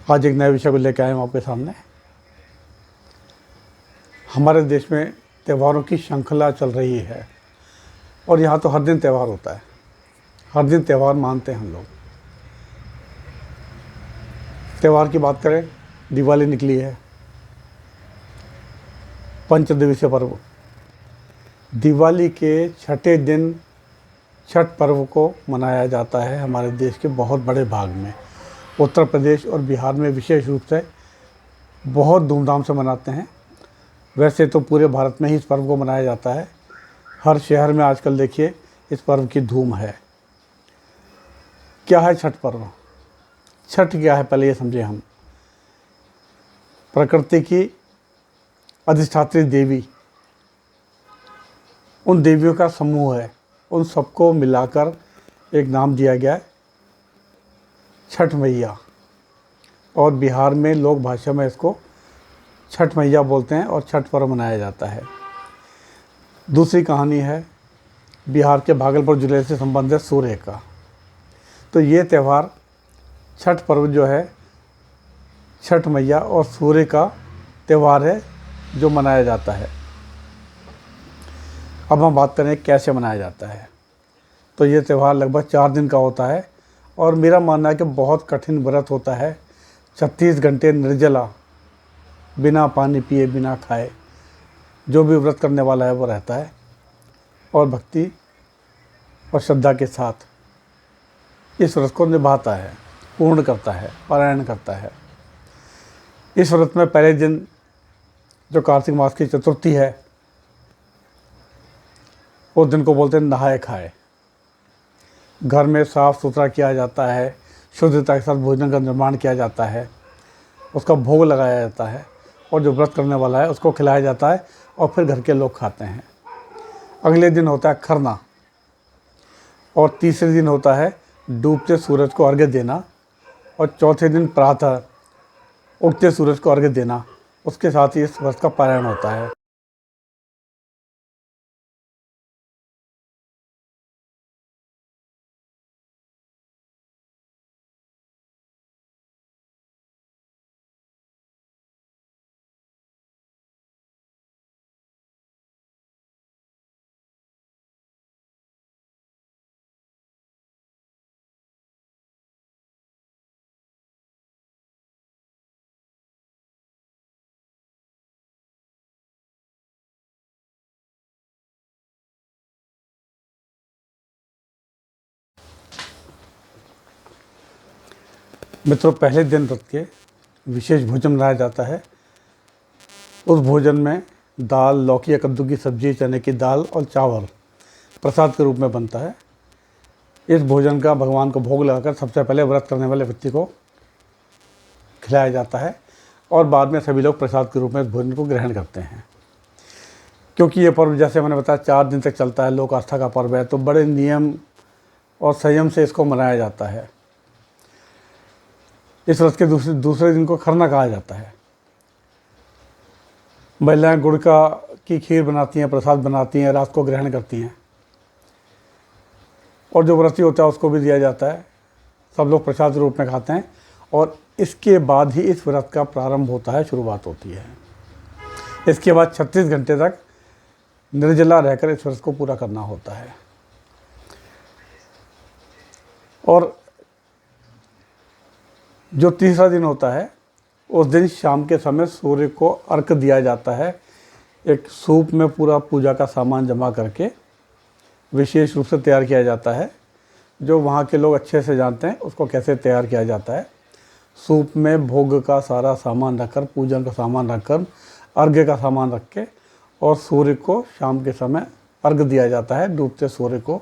आज एक नए विषय को लेकर आए हूँ आपके सामने। हमारे देश में त्योहारों की श्रृंखला चल रही है और यहाँ तो हर दिन त्यौहार होता है, हर दिन त्यौहार मानते हैं हम लोग। त्यौहार की बात करें, दिवाली निकली है, पंचदिवसीय पर्व। दिवाली के छठे दिन छठ पर्व को मनाया जाता है हमारे देश के बहुत बड़े भाग में। उत्तर प्रदेश और बिहार में विशेष रूप से बहुत धूमधाम से मनाते हैं। वैसे तो पूरे भारत में ही इस पर्व को मनाया जाता है। हर शहर में आजकल देखिए इस पर्व की धूम है। क्या है छठ पर्व? छठ क्या है पहले ये समझे हम। प्रकृति की अधिष्ठात्री देवी, उन देवियों का समूह है, उन सबको मिलाकर एक नाम दिया गया है छठ मैया। और बिहार में लोक भाषा में इसको छठ मैया बोलते हैं और छठ पर्व मनाया जाता है। दूसरी कहानी है बिहार के भागलपुर ज़िले से संबंधित सूर्य का। तो ये त्यौहार छठ पर्व जो है छठ मैया और सूर्य का त्यौहार है जो मनाया जाता है। अब हम बात करें कैसे मनाया जाता है। तो ये त्यौहार लगभग 4 दिन का होता है और मेरा मानना है कि बहुत कठिन व्रत होता है। 36 घंटे निर्जला, बिना पानी पिए बिना खाए जो भी व्रत करने वाला है वो रहता है और भक्ति और श्रद्धा के साथ इस व्रत को निभाता है, पूर्ण करता है, पारायण करता है। इस व्रत में पहले दिन जो कार्तिक मास की चतुर्थी है उस दिन को बोलते हैं नहाए खाए। घर में साफ़ सुथरा किया जाता है, शुद्धता के साथ भोजन का निर्माण किया जाता है, उसका भोग लगाया जाता है और जो व्रत करने वाला है उसको खिलाया जाता है और फिर घर के लोग खाते हैं। अगले दिन होता है खरना और तीसरे दिन होता है डूबते सूरज को अर्घ्य देना और चौथे दिन प्रातः उगते सूरज को अर्घ्य देना। उसके साथ ही इस व्रत का पारायण होता है। मित्रों, पहले दिन व्रत के विशेष भोजन बनाया जाता है। उस भोजन में दाल, लौकी या कद्दू की सब्जी, चने की दाल और चावल प्रसाद के रूप में बनता है। इस भोजन का भगवान को भोग लगाकर सबसे पहले व्रत करने वाले व्यक्ति को खिलाया जाता है और बाद में सभी लोग प्रसाद के रूप में इस भोजन को ग्रहण करते हैं। क्योंकि ये पर्व जैसे मैंने बताया 4 दिन तक चलता है, लोक आस्था का पर्व है, तो बड़े नियम और संयम से इसको मनाया जाता है। इस व्रत के दूसरे दिन को खरना कहा जाता है। महिलाएं गुड़ की खीर बनाती हैं, प्रसाद बनाती हैं, रात को ग्रहण करती हैं और जो व्रती होता है उसको भी दिया जाता है। सब लोग प्रसाद के रूप में खाते हैं और इसके बाद ही इस व्रत का प्रारंभ होता है, शुरुआत होती है। इसके बाद 36 घंटे तक निर्जला रहकर इस व्रत को पूरा करना होता है। और जो तीसरा दिन होता है उस दिन शाम के समय सूर्य को अर्घ्य दिया जाता है। एक सूप में पूरा पूजा का सामान जमा करके विशेष रूप से तैयार किया जाता है। जो वहाँ के लोग अच्छे से जानते हैं उसको कैसे तैयार किया जाता है। सूप में भोग का सारा सामान रखकर, पूजन का सामान रखकर, अर्घ्य का सामान रख के और सूर्य को शाम के समय अर्घ्य दिया जाता है, डूबते सूर्य को,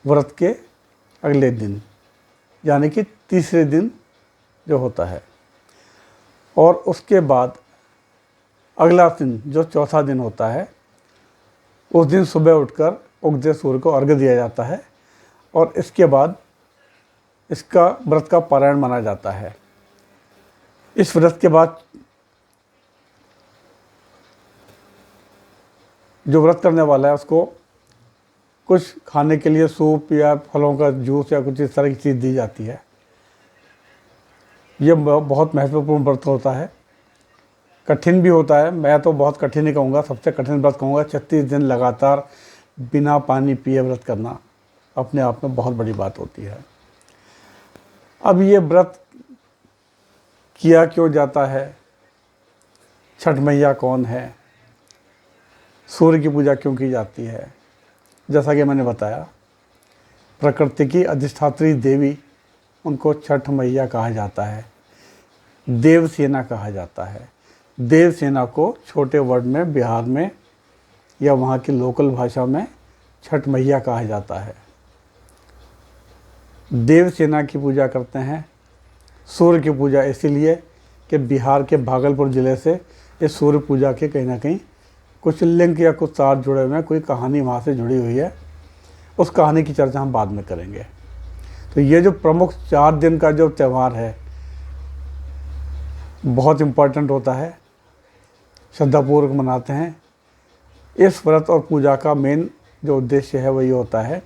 व्रत के अगले दिन यानी कि तीसरे दिन जो होता है। और उसके बाद अगला दिन जो चौथा दिन होता है उस दिन सुबह उठकर उगते सूर्य को अर्घ्य दिया जाता है और इसके बाद इसका व्रत का पारायण माना जाता है। इस व्रत के बाद जो व्रत करने वाला है उसको कुछ खाने के लिए सूप या फलों का जूस या कुछ इस तरह की चीज़ दी जाती है। ये बहुत महत्वपूर्ण व्रत होता है, कठिन भी होता है। मैं तो बहुत कठिन ही कहूँगा, सबसे कठिन व्रत कहूँगा। 36 दिन लगातार बिना पानी पिए व्रत करना अपने आप में बहुत बड़ी बात होती है। अब ये व्रत किया क्यों जाता है, छठ मैया कौन है, सूर्य की पूजा क्यों की जाती है? जैसा कि मैंने बताया, प्रकृति की अधिष्ठात्री देवी, उनको छठ मैया कहा जाता है, देवसेना कहा जाता है। देवसेना को छोटे वर्ड में बिहार में या वहाँ की लोकल भाषा में छठ मैया कहा जाता है। देवसेना की पूजा करते हैं। सूर्य की पूजा इसीलिए कि बिहार के भागलपुर ज़िले से इस सूर्य पूजा के कहीं ना कहीं कुछ लिंक या कुछ तार जुड़े हुए हैं, कोई कहानी वहाँ से जुड़ी हुई है। उस कहानी की चर्चा हम बाद में करेंगे। तो ये जो प्रमुख 4 दिन का जो त्यौहार है बहुत इम्पोर्टेंट होता है, श्रद्धापूर्वक मनाते हैं। इस व्रत और पूजा का मेन जो उद्देश्य है वो ये होता है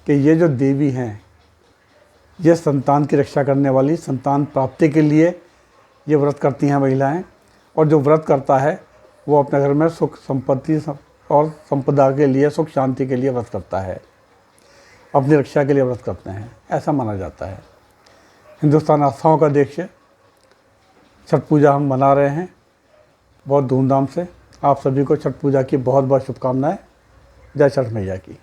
कि ये जो देवी हैं, ये संतान की रक्षा करने वाली, संतान प्राप्ति के लिए ये व्रत करती हैं महिलाएं। और जो व्रत करता है वो अपने घर में सुख संपत्ति और संपदा के लिए, सुख शांति के लिए व्रत करता है, अपनी रक्षा के लिए व्रत करते हैं, ऐसा माना जाता है। हिंदुस्तान आस्थाओं का देश छठ पूजा हम मना रहे हैं बहुत धूमधाम से। आप सभी को छठ पूजा की बहुत बहुत शुभकामनाएं। जय छठ मैया की।